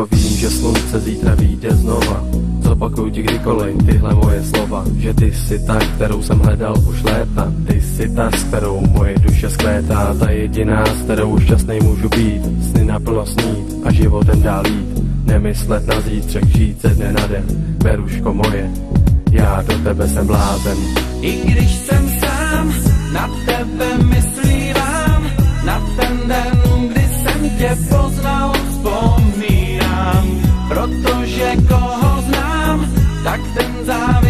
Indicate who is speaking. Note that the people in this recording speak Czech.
Speaker 1: Veruško, vím, že slunce zítra vyjde znova. Zopakuju ti kdykoliv tyhle moje slova, že ty jsi ta, kterou jsem hledal už léta. Ty jsi ta, s kterou moje duše skvétá, ta jediná, s kterou šťastnej můžu být. Sny naplno snít a životem dál jít, nemyslet na zítřek, žít ze dne na den. Veruško moje, já do tebe jsem blázen.
Speaker 2: I když jsem sám, na tebe myslívám, na ten den, kdy jsem tě poznal, vzpomínám. Protože koho znám, tak ten závěr